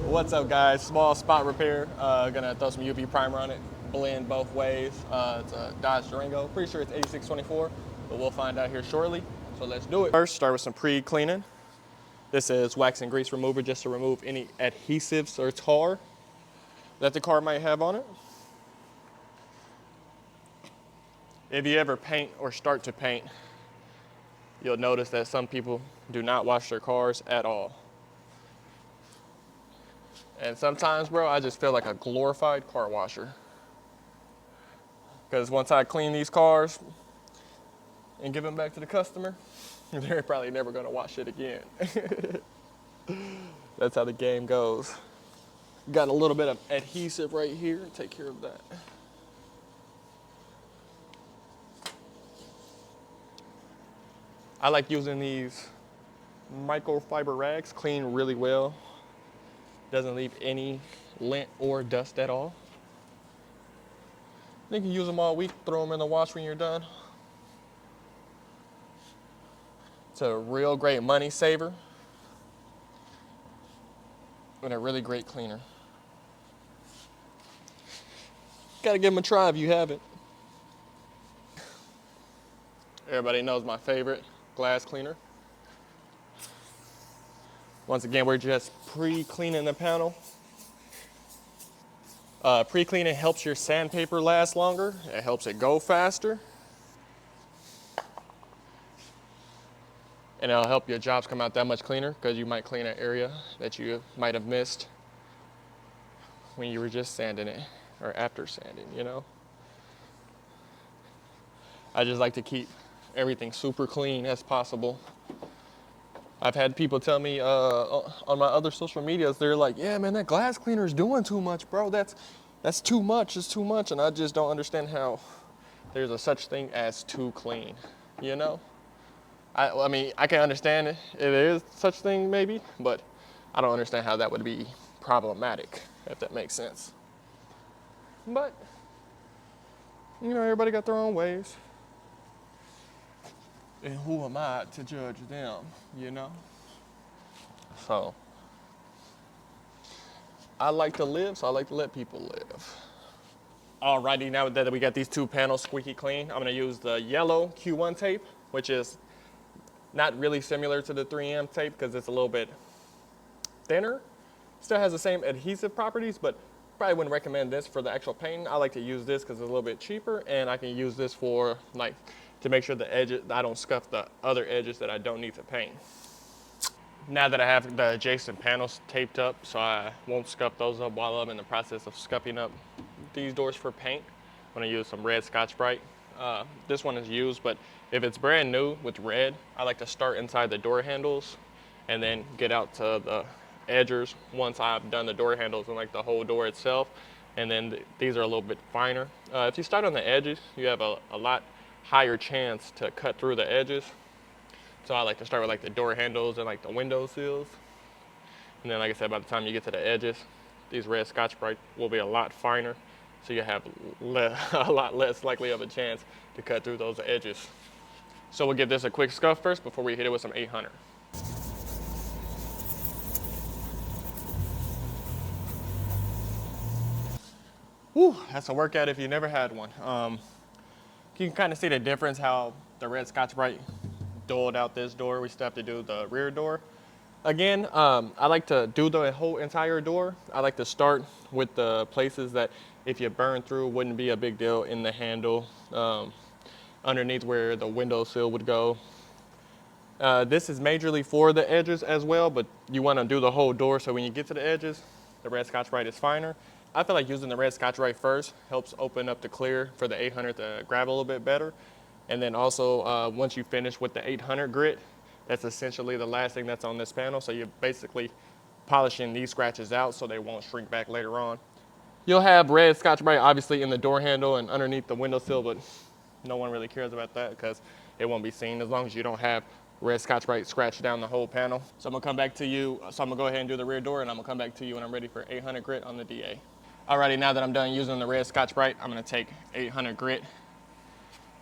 What's up, guys? Small spot repair. Gonna throw some UV primer on it, blend both ways. It's a Dodge Durango. Pretty sure it's 8624, but we'll find out here shortly. So let's do it. First, start with some pre-cleaning. This is wax and grease remover just to remove any adhesives or tar that the car might have on it. If you ever paint or start to paint, you'll notice that some people do not wash their cars at all. And sometimes, bro, I just feel like a glorified car washer. Because once I clean these cars and give them back to the customer, they're probably never gonna wash it again. That's how the game goes. Got a little bit of adhesive right here, take care of that. I like using these microfiber rags, clean really well. Doesn't leave any lint or dust at all. You can use them all week, throw them in the wash when you're done. It's a real great money saver and a really great cleaner. Gotta give them a try if you haven't. Everybody knows my favorite glass cleaner. Once again, we're just pre-cleaning the panel. Pre-cleaning helps your sandpaper last longer. It helps it go faster. And it'll help your jobs come out that much cleaner because you might clean an area that you might have missed when you were just sanding it or after sanding, you know? I just like to keep everything super clean as possible. I've had people tell me on my other social medias, they're like, yeah, man, that glass cleaner is doing too much, bro. That's too much, it's too much. And I just don't understand how there's a such thing as too clean, you know? I mean, I can understand it. It is such thing maybe, but I don't understand how that would be problematic, if that makes sense. But, you know, everybody got their own ways. And who am I to judge them, you know? So, I like to live, so I like to let people live. Alrighty, now that we got these two panels squeaky clean, I'm gonna use the yellow Q1 tape, which is not really similar to the 3M tape because it's a little bit thinner. Still has the same adhesive properties, but probably wouldn't recommend this for the actual painting. I like to use this because it's a little bit cheaper, and I can use this for like to make sure the edges, I don't scuff the other edges that I don't need to paint. Now that I have the adjacent panels taped up, so I won't scuff those up while I'm in the process of scuffing up these doors for paint, I'm gonna use some red Scotch-Brite. This one is used, but if it's brand new with red, I like to start inside the door handles and then get out to the edgers once I've done the door handles and like the whole door itself. And then these are a little bit finer. If you start on the edges, you have a lot higher chance to cut through the edges. So I like to start with like the door handles and like the window sills. And then like I said, by the time you get to the edges, these red Scotch-Brite will be a lot finer. So you have a lot less likely of a chance to cut through those edges. So we'll give this a quick scuff first before we hit it with some 800. Whew, that's a workout if you never had one. You can kind of see the difference how the red Scotch-Brite doled out this door. We still have to do the rear door. Again, I like to do the whole entire door. I like to start with the places that if you burn through wouldn't be a big deal in the handle, underneath where the windowsill would go. This is majorly for the edges as well, but you want to do the whole door so when you get to the edges, the red Scotch-Brite is finer. I feel like using the red Scotch-Brite first helps open up the clear for the 800 to grab a little bit better. And then also, once you finish with the 800 grit, that's essentially the last thing that's on this panel. So you're basically polishing these scratches out so they won't shrink back later on. You'll have red Scotch-Brite obviously in the door handle and underneath the windowsill, but no one really cares about that because it won't be seen as long as you don't have red Scotch-Brite scratched down the whole panel. So I'm gonna come back to you. So I'm gonna go ahead and do the rear door, and I'm gonna come back to you when I'm ready for 800 grit on the DA. Alrighty, now that I'm done using the red Scotch-Brite, I'm gonna take 800 grit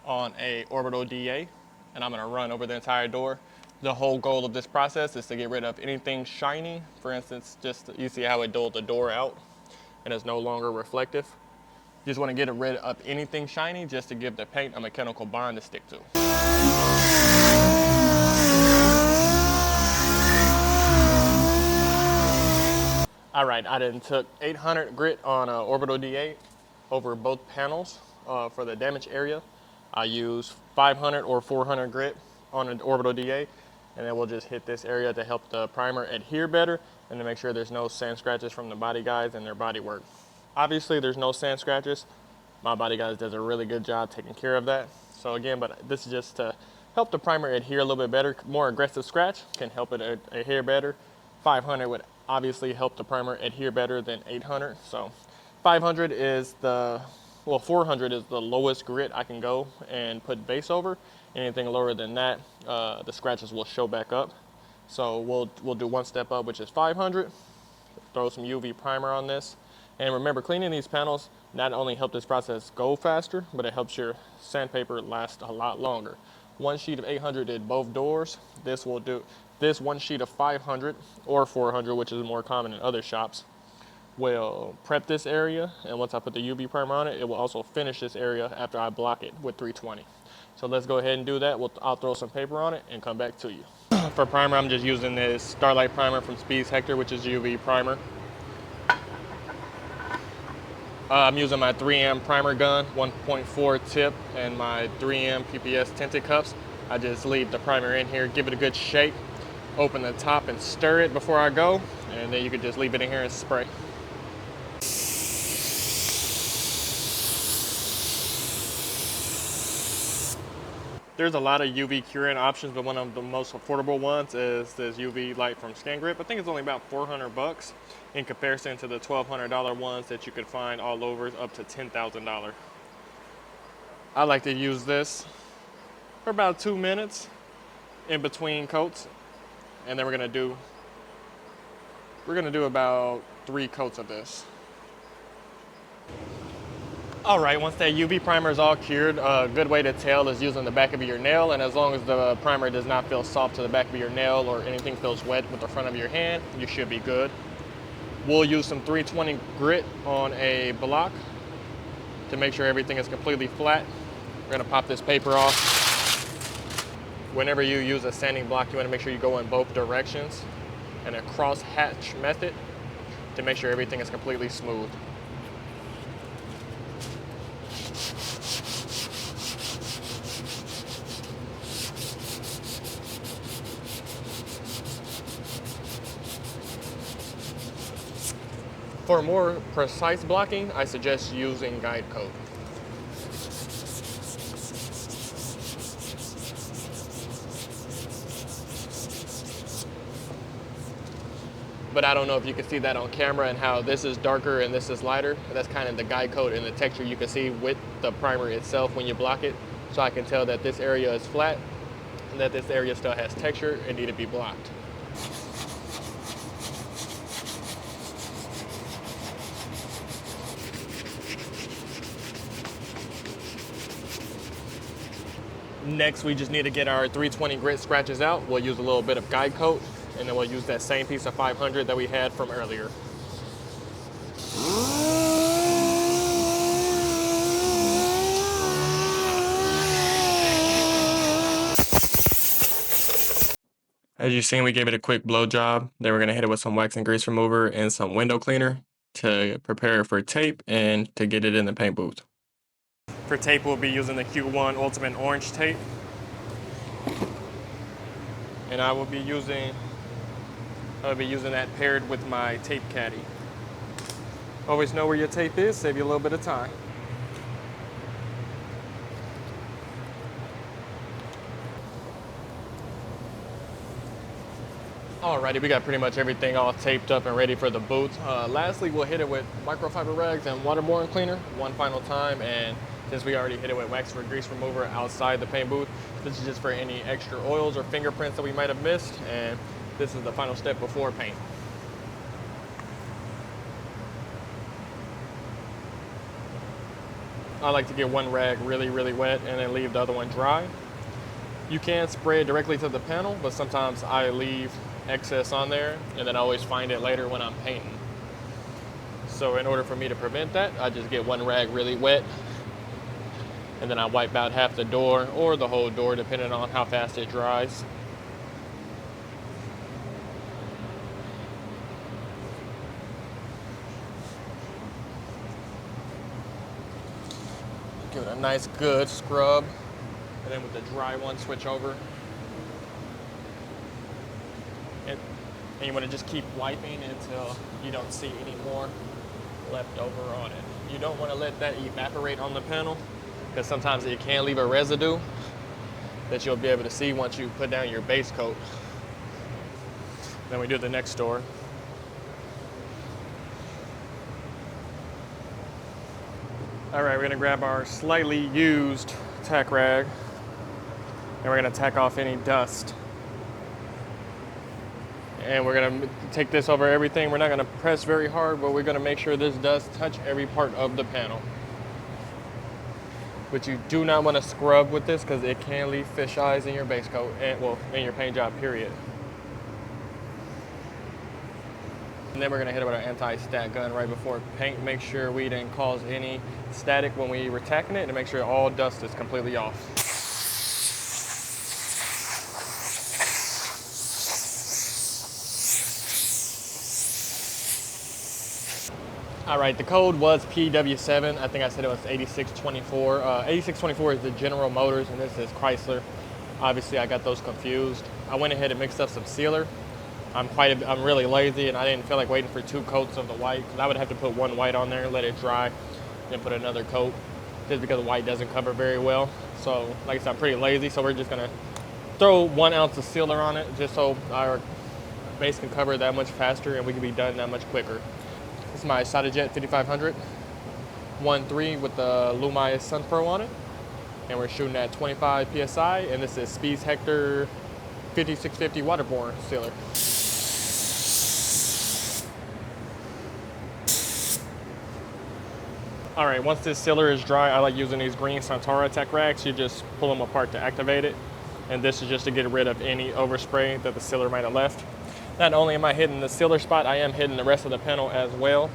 on a orbital DA, and I'm gonna run over the entire door. The whole goal of this process is to get rid of anything shiny. For instance, just you see how it dulled the door out and it's no longer reflective. You just want to get rid of anything shiny just to give the paint a mechanical bond to stick to. All right, I then took 800 grit on orbital D8 over both panels for the damage area. I use 500 or 400 grit on an orbital D8, and then we'll just hit this area to help the primer adhere better and to make sure there's no sand scratches from the body guys and their body work. Obviously, there's no sand scratches. My body guys does a really good job taking care of that. So again, but this is just to help the primer adhere a little bit better. More aggressive scratch can help it adhere better. 500 would obviously help the primer adhere better than 800. So 500 is the, well, 400 is the lowest grit I can go and put base over. Anything lower than that, the scratches will show back up. So we'll do one step up, which is 500. Throw some UV primer on this. And remember, cleaning these panels not only helps this process go faster, but it helps your sandpaper last a lot longer. One sheet of 800 did both doors. This will do, this one sheet of 500 or 400, which is more common in other shops, will prep this area. And once I put the UV primer on it, it will also finish this area after I block it with 320. So let's go ahead and do that. I'll throw some paper on it and come back to you. For primer, I'm just using this Starlight primer from Spies Hector, which is UV primer. I'm using my 3M primer gun, 1.4 tip, and my 3M PPS tinted cups. I just leave the primer in here, give it a good shake, open the top and stir it before I go, and then you can just leave it in here and spray. There's a lot of UV curing options, but one of the most affordable ones is this UV light from Skin Grip. I think it's only about 400 bucks in comparison to the $1,200 ones that you could find all over up to $10,000. I like to use this for about 2 minutes in between coats, and then we're gonna do about 3 coats of this. All right, once that UV primer is all cured, a good way to tell is using the back of your nail, and as long as the primer does not feel soft to the back of your nail or anything feels wet with the front of your hand, you should be good. We'll use some 320 grit on a block to make sure everything is completely flat. We're gonna pop this paper off. Whenever you use a sanding block, you wanna make sure you go in both directions and a cross hatch method to make sure everything is completely smooth. For more precise blocking, I suggest using guide coat. But I don't know if you can see that on camera and how this is darker and this is lighter. That's kind of the guide coat and the texture you can see with the primer itself when you block it. So I can tell that this area is flat and that this area still has texture and need to be blocked. Next, we just need to get our 320 grit scratches out. We'll use a little bit of guide coat, and then we'll use that same piece of 500 that we had from earlier. As you've seen, we gave it a quick blow job. Then we're gonna hit it with some wax and grease remover and some window cleaner to prepare it for tape and to get it in the paint booth. For tape, we'll be using the Q1 Ultimate Orange tape. And I will be using that paired with my tape caddy. Always know where your tape is, save you a little bit of time. Alrighty, we got pretty much everything all taped up and ready for the booth. Lastly, we'll hit it with microfiber rags and waterborne cleaner one final time, and since we already hit it with wax or grease remover outside the paint booth, this is just for any extra oils or fingerprints that we might have missed, and this is the final step before paint. I like to get one rag really, really wet and then leave the other one dry. You can spray it directly to the panel, but sometimes I leave excess on there and then I always find it later when I'm painting. So in order for me to prevent that, I just get one rag really wet and then I wipe out half the door or the whole door depending on how fast it dries. Give it a nice good scrub, and then with the dry one switch over. And you want to just keep wiping until you don't see any more left over on it. You don't want to let that evaporate on the panel because sometimes it can leave a residue that you'll be able to see once you put down your base coat. Then we do the next door. All right, we're gonna grab our slightly used tack rag and we're gonna tack off any dust. And we're gonna take this over everything. We're not gonna press very hard, but we're gonna make sure this does touch every part of the panel. But you do not wanna scrub with this because it can leave fish eyes in your base coat, and well, in your paint job, period. And then we're gonna hit it with our anti-stat gun right before paint. Make sure we didn't cause any static when we were tacking it and make sure all dust is completely off. All right, the code was PW7. I think I said it was 8624. 8624 is the General Motors and this is Chrysler. Obviously I got those confused. I went ahead and mixed up some sealer. I'm really lazy and I didn't feel like waiting for 2 coats of the white because I would have to put 1 white on there and let it dry, then put another coat just because the white doesn't cover very well. So like I said, I'm pretty lazy, so we're just gonna throw 1 ounce of sealer on it just so our base can cover that much faster and we can be done that much quicker. This is my Jet 5500 1.3 with the Lumai Sun Pro on it, and we're shooting at 25 psi, and this is Spies Hector 5650 waterborne sealer. All right, once this sealer is dry, I like using these green Suntora Tech rags. You just pull them apart to activate it. And this is just to get rid of any overspray that the sealer might have left. Not only am I hitting the sealer spot, I am hitting the rest of the panel as well.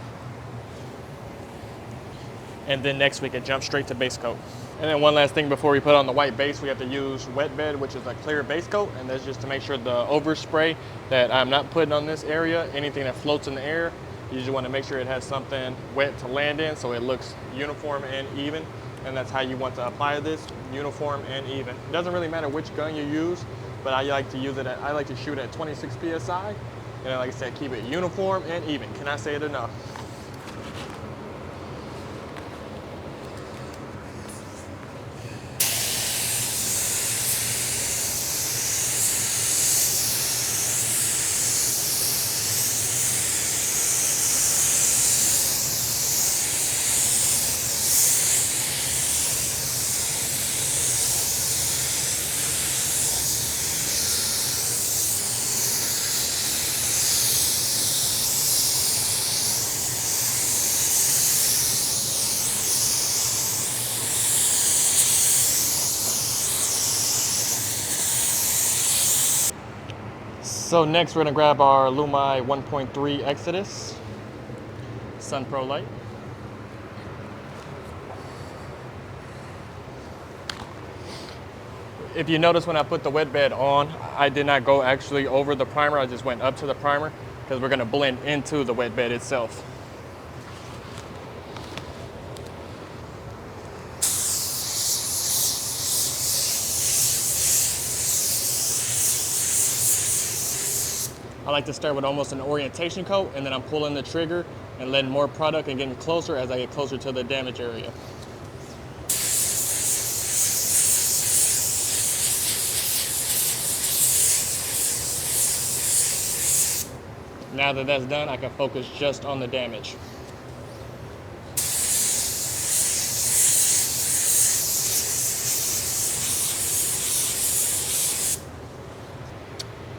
And then next we can jump straight to base coat. And then one last thing before we put on the white base, we have to use wet bed, which is a clear base coat. And that's just to make sure the overspray that I'm not putting on this area, anything that floats in the air, you just want to make sure it has something wet to land in so it looks uniform and even. And that's how you want to apply this, uniform and even. It doesn't really matter which gun you use, but I like to use it I like to shoot at 26 psi. And like I said, keep it uniform and even. Can I say it enough? So next we're gonna grab our Lumai 1.3 Exodus Sun Pro light. If you notice when I put the wet bed on, I did not go actually over the primer, I just went up to the primer because we're gonna blend into the wet bed itself. I like to start with almost an orientation coat, and then I'm pulling the trigger and letting more product and getting closer as I get closer to the damage area. Now that that's done, I can focus just on the damage.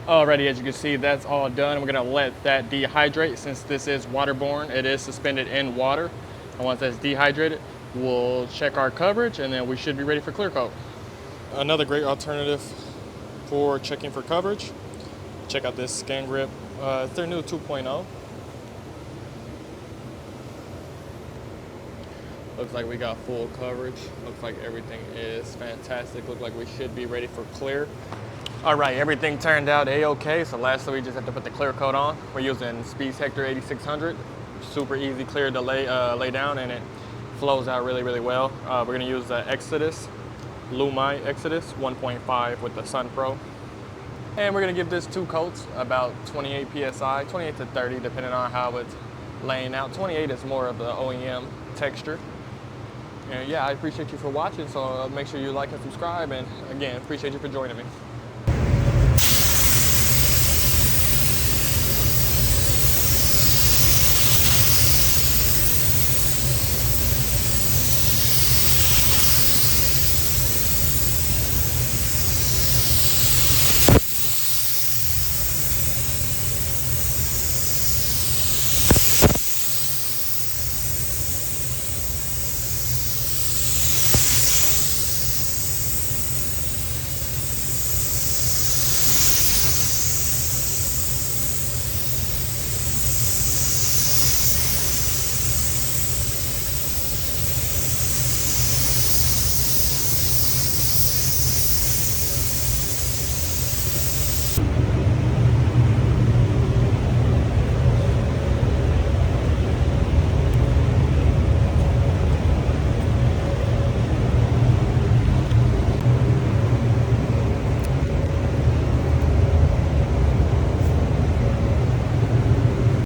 Alrighty, as you can see, that's all done. We're gonna let that dehydrate. Since this is waterborne, it is suspended in water. And once that's dehydrated, we'll check our coverage and then we should be ready for clear coat. another great alternative for checking for coverage. Check out this scan grip. It's their new 2.0. Looks like we got full coverage. Looks like everything is fantastic. Looks like we should be ready for clear. All right, everything turned out a-okay. So lastly, we just have to put the clear coat on. We're using Spies Hector 8600. Super easy clear to lay down, and it flows out really, really well. We're gonna use the Exodus, Lumai Exodus 1.5 with the Sun Pro. And we're gonna give this 2 coats, about 28 PSI, 28 to 30, depending on how it's laying out. 28 is more of the OEM texture. And yeah, I appreciate you for watching, so make sure you like and subscribe, and again, appreciate you for joining me.